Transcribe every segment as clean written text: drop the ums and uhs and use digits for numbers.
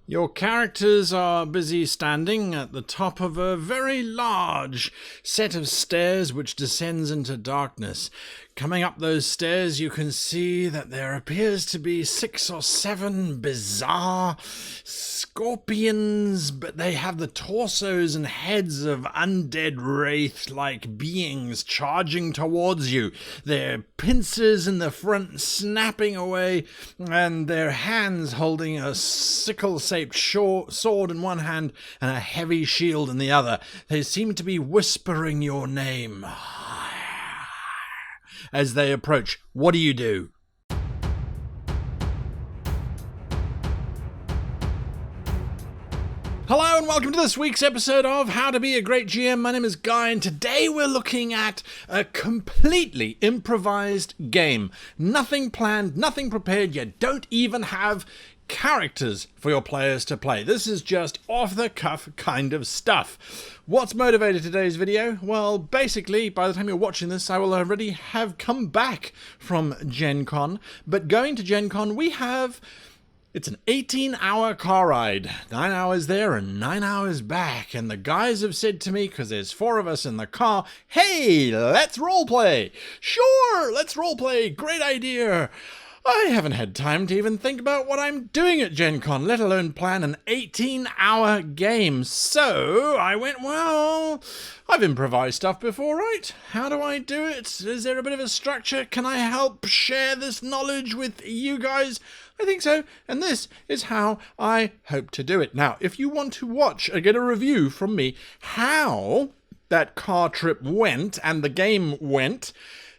Your characters are busy standing at the top of a very large set of stairs which descends into darkness. Coming up those stairs, you can see that there appears to be 6 or 7 bizarre scorpions, but they have the torsos and heads of undead wraith-like beings charging towards you. Their pincers in the front snapping away, and their hands holding a sickle-shaped sword in one hand and a heavy shield in the other. They seem to be whispering your name as they approach. What do you do? Hello and welcome to this week's episode of How to Be a Great GM. My name is Guy and today we're looking at a completely improvised game. Nothing planned, nothing prepared. You don't even have characters for your players to play. This is just off-the-cuff kind of stuff. What's motivated today's video? Well, basically, by the time you're watching this, I will already have come back from Gen Con. But going to Gen Con, it's an 18-hour car ride. 9 hours there and 9 hours back. And the guys have said to me, because there's 4 of us in the car, hey, let's roleplay. Sure, let's roleplay. Great idea. I haven't had time to even think about what I'm doing at Gen Con, let alone plan an 18-hour game. So I went, well, I've improvised stuff before, right? How do I do it? Is there a bit of a structure? Can I help share this knowledge with you guys? I think so, and this is how I hope to do it. Now, if you want to watch or get a review from me how that car trip went and the game went,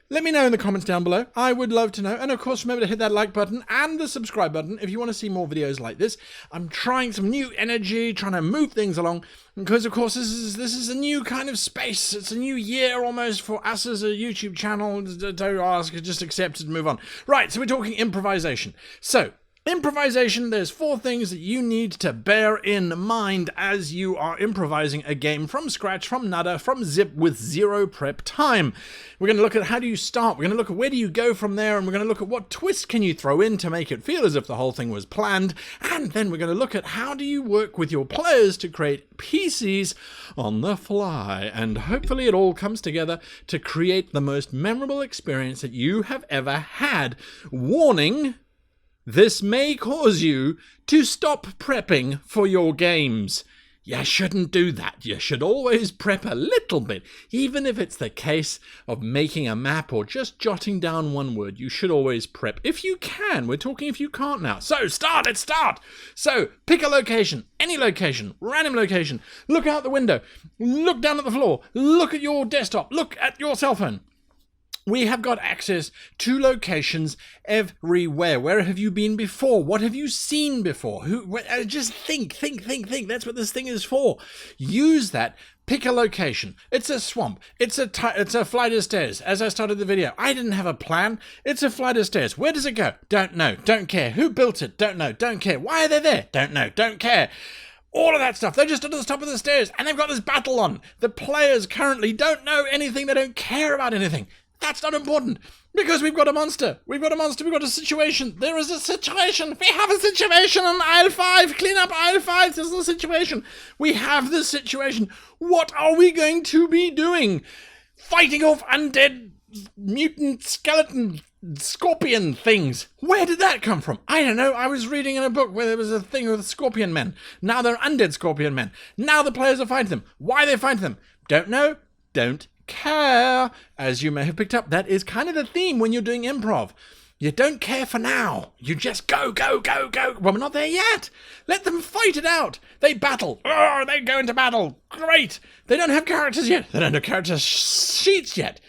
let me know in the comments down below. I would love to know. And of course, remember to hit that like button and the subscribe button if you want to see more videos like this. I'm trying some new energy, trying to move things along. Because, of course, this is a new kind of space. It's a new year almost for us as a YouTube channel. Don't ask, just accept it and move on. Right, so we're talking improvisation. So, improvisation, there's 4 things that you need to bear in mind as you are improvising a game from scratch, from nada, from zip, with 0 prep time. We're going to look at how do you start, we're going to look at where do you go from there, and we're going to look at what twist can you throw in to make it feel as if the whole thing was planned, and then we're going to look at how do you work with your players to create PCs on the fly, and hopefully it all comes together to create the most memorable experience that you have ever had. Warning: this may cause you to stop prepping for your games. You shouldn't do that. You should always prep a little bit. Even if it's the case of making a map or just jotting down one word, you should always prep. If you can. We're talking if you can't now. So let's start. So pick a location, any location, random location. Look out the window. Look down at the floor. Look at your desktop. Look at your cell phone. We have got access to locations everywhere. Where have you been before? What have you seen before? Just think. That's what this thing is for. Use that. Pick a location. It's a swamp. It's a flight of stairs. As I started the video, I didn't have a plan. It's a flight of stairs. Where does it go? Don't know. Don't care. Who built it? Don't know. Don't care. Why are they there? Don't know. Don't care. All of that stuff. They're just at the top of the stairs and they've got this battle on. The players currently don't know anything. They don't care about anything. That's not important, because we've got a monster. We've got a situation. There is a situation. We have a situation on aisle 5. Clean up aisle 5. There's a situation. We have this situation. What are we going to be doing? Fighting off undead, mutant, skeleton, scorpion things. Where did that come from? I don't know. I was reading in a book where there was a thing with scorpion men. Now they're undead scorpion men. Now the players are fighting them. Why they fight them? Don't know. Don't care. As you may have picked up, that is kind of the theme when you're doing improv. You don't care for now. You just go. Well, we're not there yet. Let them fight it out. They battle. Oh, they go into battle. Great. They don't have characters yet. They don't have character sheets yet.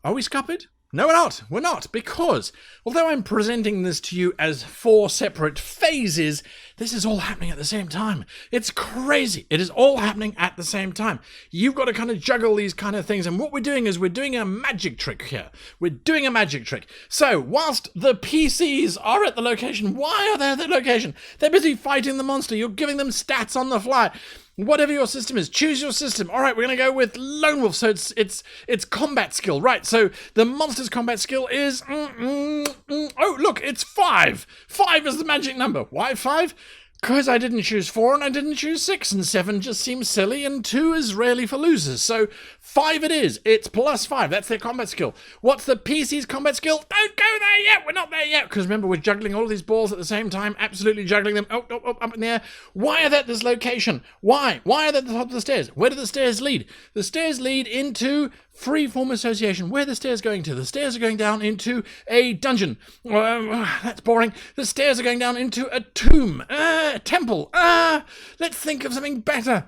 Are we scuppered? No, we're not. We're not, because although I'm presenting this to you as 4 separate phases, this is all happening at the same time. It's crazy. It is all happening at the same time. You've got to kind of juggle these kind of things, and what we're doing is we're doing a magic trick here. We're doing a magic trick. So, whilst the PCs are at the location, why are they at the location? They're busy fighting the monster. You're giving them stats on the fly. Whatever your system is, choose your system. All right, we're going to go with Lone Wolf. So it's combat skill. Right, so the monster's combat skill is... oh, look, it's 5. 5 is the magic number. Why 5? Because I didn't choose 4 and I didn't choose 6, and 7 just seems silly, and 2 is rarely for losers. So 5 it is. It's +5. That's their combat skill. What's the PC's combat skill? Don't go there yet. We're not there yet. Because remember, we're juggling all of these balls at the same time. Absolutely juggling them. Oh, up in the air. Why are they at this location? Why? Why are they at the top of the stairs? Where do the stairs lead? The stairs lead into free-form association. Where are the stairs going to? The stairs are going down into a dungeon. That's boring. The stairs are going down into a tomb. A temple. Let's think of something better.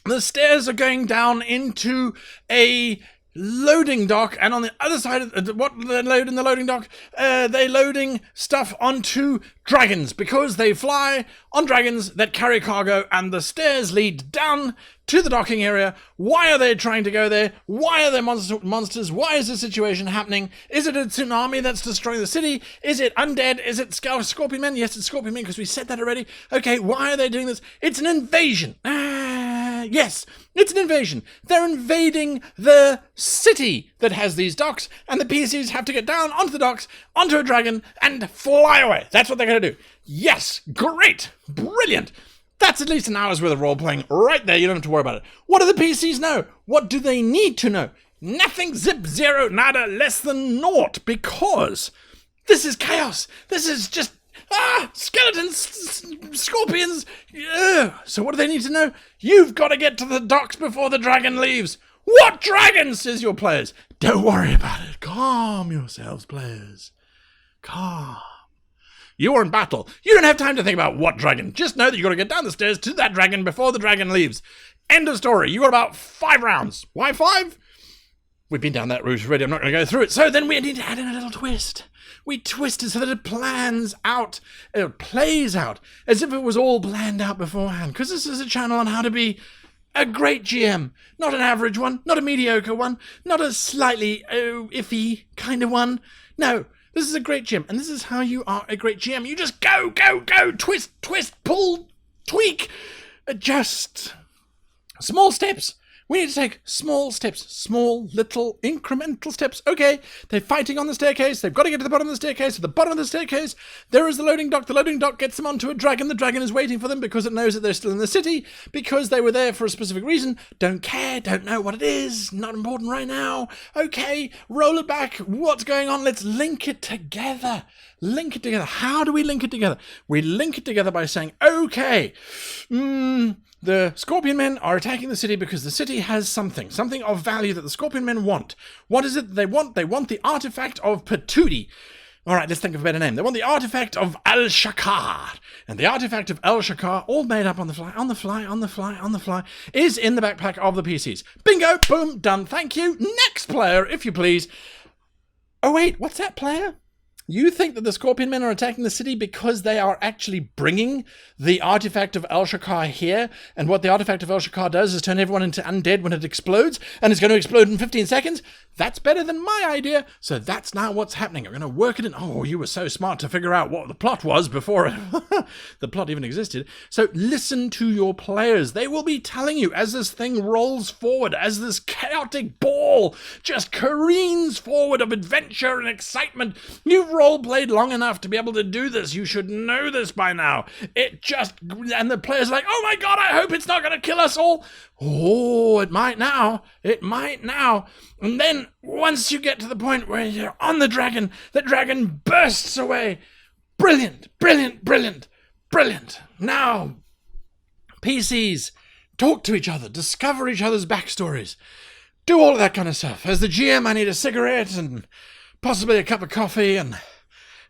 The stairs are going down into a loading dock, and on the other side of what they load in the loading dock, they're loading stuff onto dragons, because they fly on dragons that carry cargo, and the stairs lead down to the docking area. Why are they trying to go there? Why are there monsters? Why is this situation happening? Is it a tsunami that's destroying the city? Is it undead? Is it scorpion men? Yes, it's scorpion men, because we said that already. Okay, why are they doing this? It's an invasion. Yes, it's an invasion. They're invading the city that has these docks, and the PCs have to get down onto the docks, onto a dragon, and fly away. That's what they're going to do. Yes, great, brilliant. That's at least an hour's worth of role-playing right there. You don't have to worry about it. What do the PCs know? What do they need to know? Nothing, zip, zero, nada, less than naught, because this is chaos. This is just... skeletons, scorpions. So what do they need to know? You've got to get to the docks before the dragon leaves. What dragon, says your players? Don't worry about it. Calm yourselves, players. Calm. You are in battle. You don't have time to think about what dragon. Just know that you've got to get down the stairs to that dragon before the dragon leaves. End of story. You got about 5 rounds. Why 5? We've been down that route already. I'm not going to go through it. So then we need to add in a little twist. We twist it so that it plays out as if it was all planned out beforehand. Because this is a channel on how to be a great GM. Not an average one, not a mediocre one, not a slightly iffy kind of one. No, this is a great GM. And this is how you are a great GM. You just go, twist, pull, tweak, adjust. Small steps. We need to take small steps, small, little, incremental steps. Okay, they're fighting on the staircase. They've got to get to the bottom of the staircase. At the bottom of the staircase, there is the loading dock. The loading dock gets them onto a dragon. The dragon is waiting for them because it knows that they're still in the city, because they were there for a specific reason. Don't care, don't know what it is. Not important right now. Okay, roll it back. What's going on? Let's link it together. Link it together. How do we link it together? We link it together by saying, okay, the Scorpion Men are attacking the city because the city has something of value that the Scorpion Men want. What is it that they want? They want the artifact of Patootie. All right, let's think of a better name. They want the artifact of Al-Shakar. And the artifact of Al-Shakar, all made up on the fly, is in the backpack of the PCs. Bingo, boom, done. Thank you. Next player, if you please. Oh, wait, what's that, player? You think that the Scorpion Men are attacking the city because they are actually bringing the artifact of Al-Shakar here, and what the artifact of Al-Shakar does is turn everyone into undead when it explodes, and it's going to explode in 15 seconds? That's better than my idea, so that's now what's happening. I'm going to work it in. Oh, you were so smart to figure out what the plot was before the plot even existed. So listen to your players. They will be telling you as this thing rolls forward, as this chaotic ball just careens forward of adventure and excitement. You've role-played long enough to be able to do this. You should know this by now. And the players are like, oh my god, I hope it's not going to kill us all. Oh, it might now. It might now. And then once you get to the point where you're on the dragon bursts away. Brilliant, brilliant, brilliant, brilliant. Now, PCs, talk to each other, discover each other's backstories, do all of that kind of stuff. As the GM, I need a cigarette and possibly a cup of coffee, and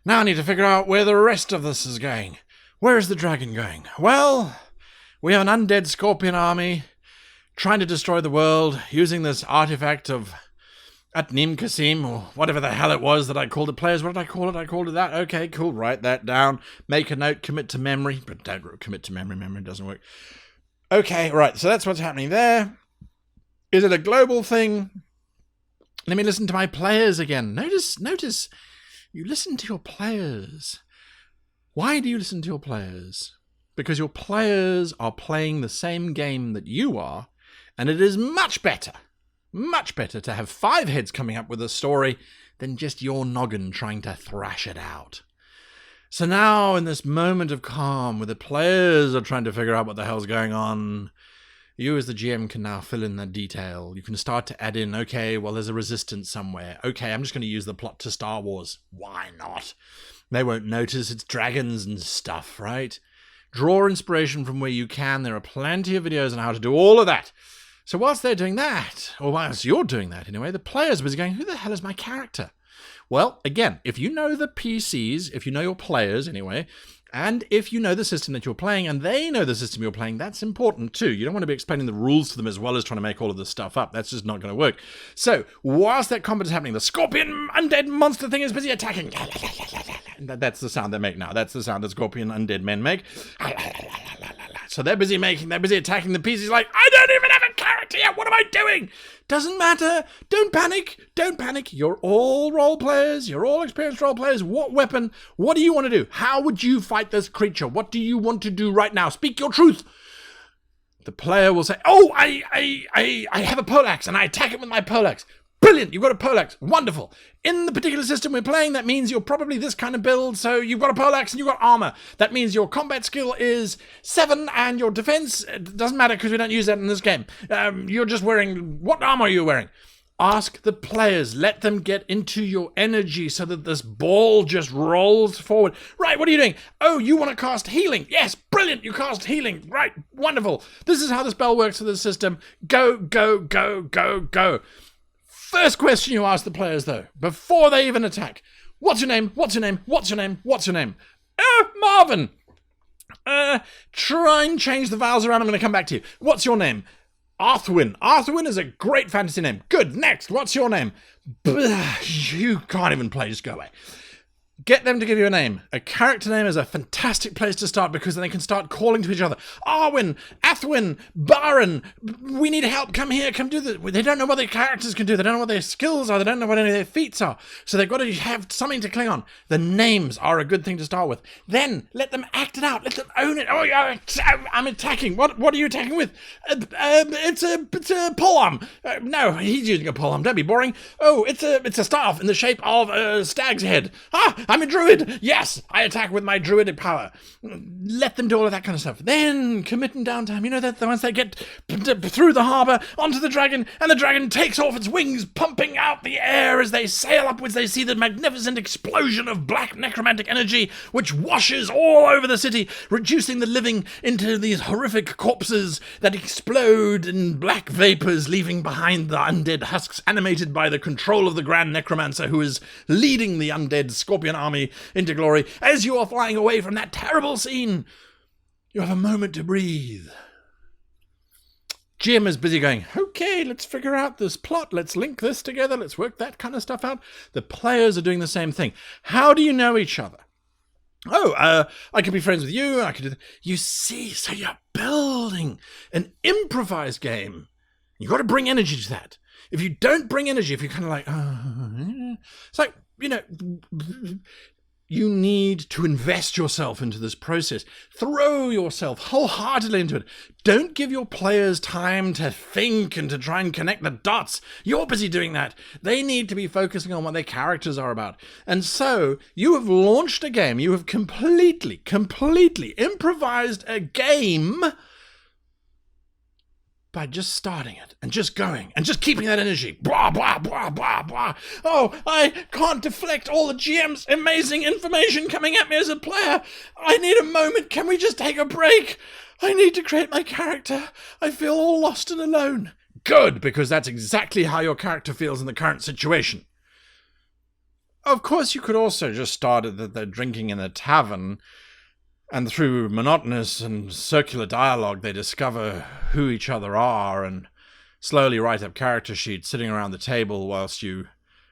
now I need to figure out where the rest of this is going. Where is the dragon going? Well, we have an undead scorpion army trying to destroy the world using this artifact of Atnim Kasim, or whatever the hell it was that I called it. Players, what did I call it? I called it that. Okay, cool. Write that down. Make a note. Commit to memory. But don't commit to memory. Memory doesn't work. Okay, right. So that's what's happening there. Is it a global thing? Let me listen to my players again. Notice, you listen to your players. Why do you listen to your players? because your players are playing the same game that you are, and it is much better to have 5 heads coming up with a story than just your noggin trying to thrash it out. So now, in this moment of calm, where the players are trying to figure out what the hell's going on, you as the GM can now fill in that detail. You can start to add in, okay, well, there's a resistance somewhere. Okay, I'm just going to use the plot to Star Wars. Why not? They won't notice it's dragons and stuff, right? Draw inspiration from where you can. There are plenty of videos on how to do all of that. So whilst they're doing that, or whilst you're doing that anyway, the players are busy going, who the hell is my character? Well, again, if you know the PCs, if you know your players anyway, and if you know the system that you're playing and they know the system you're playing, that's important too. You don't want to be explaining the rules to them as well as trying to make all of this stuff up. That's just not going to work. So, whilst that combat is happening, the scorpion undead monster thing is busy attacking. That's the sound they make now. That's the sound that scorpion undead men make. So they're busy attacking the PCs like, I don't even have a character yet. What am I doing? Doesn't matter. Don't panic. You're all role players. You're all experienced role players. What weapon? What do you want to do? How would you fight this creature? What do you want to do right now? Speak your truth. The player will say, oh, I have a poleaxe and I attack it with my poleaxe. Brilliant, you've got a poleaxe. Wonderful. In the particular system we're playing, that means you're probably this kind of build, so you've got a poleaxe and you've got armor. That means your combat skill is 7 and your defense, it doesn't matter because we don't use that in this game. You're just wearing, what armor are you wearing? Ask the players, let them get into your energy so that this ball just rolls forward. Right, what are you doing? Oh, you want to cast healing. Yes, brilliant, you cast healing. Right, wonderful. This is how the spell works for the system. Go, go, go, go, go. First question you ask the players, though, before they even attack. What's your name? What's your name? What's your name? What's your name? Marvin. Try and change the vowels around. I'm going to come back to you. What's your name? Arthwin. Arthwin is a great fantasy name. Good. Next. What's your name? You can't even play. Just go away. Get them to give you a name. A character name is a fantastic place to start because then they can start calling to each other. Arwen, Athwin, Baron, we need help. Come here, come do this. They don't know what their characters can do. They don't know what their skills are. They don't know what any of their feats are. So they've got to have something to cling on. The names are a good thing to start with. Then let them act it out. Let them own it. Oh, yeah, I'm attacking. What are you attacking with? It's a polearm. No, he's using a polearm. Don't be boring. Oh, it's a staff in the shape of a stag's head. I'm a druid. Yes, I attack with my druidic power. Let them do all of that kind of stuff. Then committing downtime. You know that once they get through the harbour onto the dragon, and the dragon takes off its wings, pumping out the air as they sail upwards. They see the magnificent explosion of black necromantic energy, which washes all over the city, reducing the living into these horrific corpses that explode in black vapours, leaving behind the undead husks, animated by the control of the Grand Necromancer, who is leading the undead scorpion army into glory. As you are flying away from that terrible scene, you have a moment to breathe. Jim is busy going, okay, let's figure out this plot. Let's link this together. Let's work that kind of stuff out. The players are doing the same thing. How do you know each other? Oh, I could be friends with you. I could do that. You see, so you're building an improvised game. You've got to bring energy to that. If you don't bring energy, if you're kind of like, it's like, you know, you need to invest yourself into this process. Throw yourself wholeheartedly into it. Don't give your players time to think and to try and connect the dots. You're busy doing that. They need to be focusing on what their characters are about. And so you have launched a game. You have completely improvised a game by just starting it and just going and just keeping that energy. Blah, blah, blah, blah, blah. Oh, I can't deflect all the GM's amazing information coming at me as a player. I need a moment. Can we just take a break? I need to create my character. I feel all lost and alone. Good, because that's exactly how your character feels in the current situation. Of course, you could also just start at the drinking in a tavern, and through monotonous and circular dialogue, they discover who each other are and slowly write up character sheets sitting around the table whilst you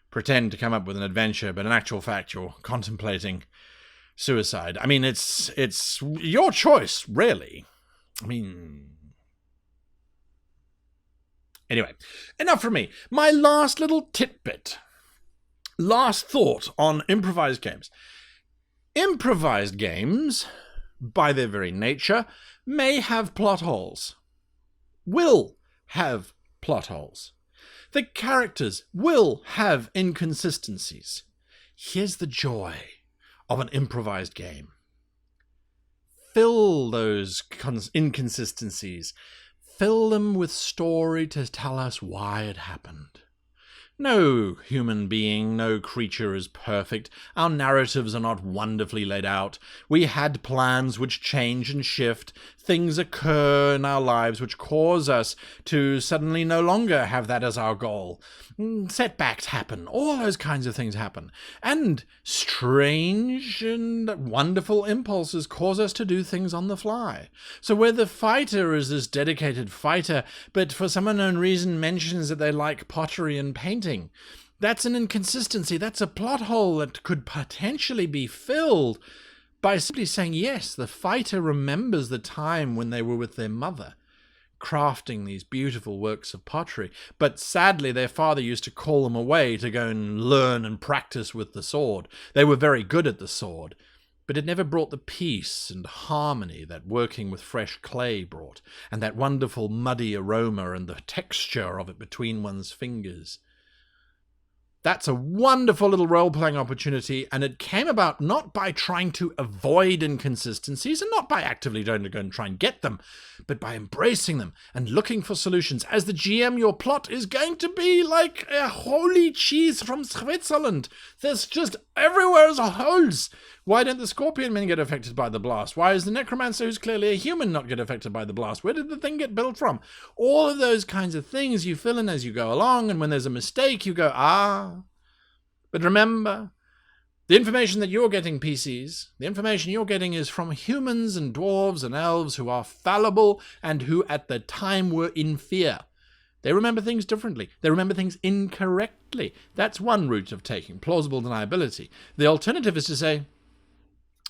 pretend to come up with an adventure, but in actual fact, you're contemplating suicide. I mean, it's your choice, really. I mean, anyway, enough from me. My last little tidbit, last thought on improvised games. Improvised games by their very nature, may have plot holes. Will have plot holes. The characters will have inconsistencies. Here's the joy of an improvised game. Fill those inconsistencies. Fill them with story to tell us why it happened. No human being, no creature is perfect. Our narratives are not wonderfully laid out. We had plans which change and shift. Things occur in our lives which cause us to suddenly no longer have that as our goal. Setbacks happen. All those kinds of things happen. And strange and wonderful impulses cause us to do things on the fly. So where the fighter is this dedicated fighter, but for some unknown reason mentions that they like pottery and painting, that's an inconsistency. That's a plot hole that could potentially be filled by simply saying, yes, the fighter remembers the time when they were with their mother, crafting these beautiful works of pottery. But sadly, their father used to call them away to go and learn and practice with the sword. They were very good at the sword, but it never brought the peace and harmony that working with fresh clay brought, and that wonderful muddy aroma and the texture of it between one's fingers. That's a wonderful little role-playing opportunity, and it came about not by trying to avoid inconsistencies and not by actively trying to go and try and get them, but by embracing them and looking for solutions. As the GM, your plot is going to be like a holy cheese from Switzerland. There's just everywhere's holes. Why don't the scorpion men get affected by the blast? Why is the necromancer, who's clearly a human, not get affected by the blast? Where did the thing get built from? All of those kinds of things you fill in as you go along, and when there's a mistake, you go, ah. But remember, the information that you're getting, PCs, the information you're getting is from humans and dwarves and elves who are fallible and who at the time were in fear. They remember things differently. They remember things incorrectly. That's one route of taking plausible deniability. The alternative is to say,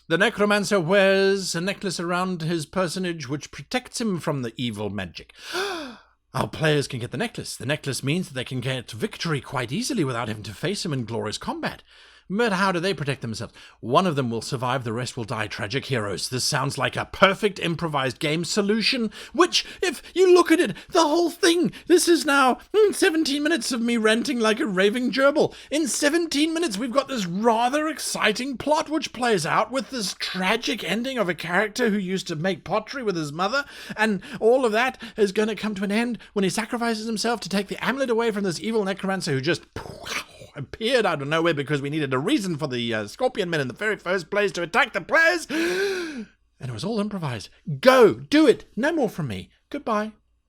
the necromancer wears a necklace around his personage which protects him from the evil magic. Our players can get the necklace. The necklace means that they can get victory quite easily without having to face him in glorious combat. But how do they protect themselves? One of them will survive, the rest will die tragic heroes. This sounds like a perfect improvised game solution, which, if you look at it, the whole thing, this is now 17 minutes of me ranting like a raving gerbil. In 17 minutes, we've got this rather exciting plot which plays out with this tragic ending of a character who used to make pottery with his mother, and all of that is going to come to an end when he sacrifices himself to take the amulet away from this evil necromancer who just appeared out of nowhere because we needed a reason for the scorpion men in the very first place to attack the players. And it was all improvised. Go, do it. No more from me. Goodbye.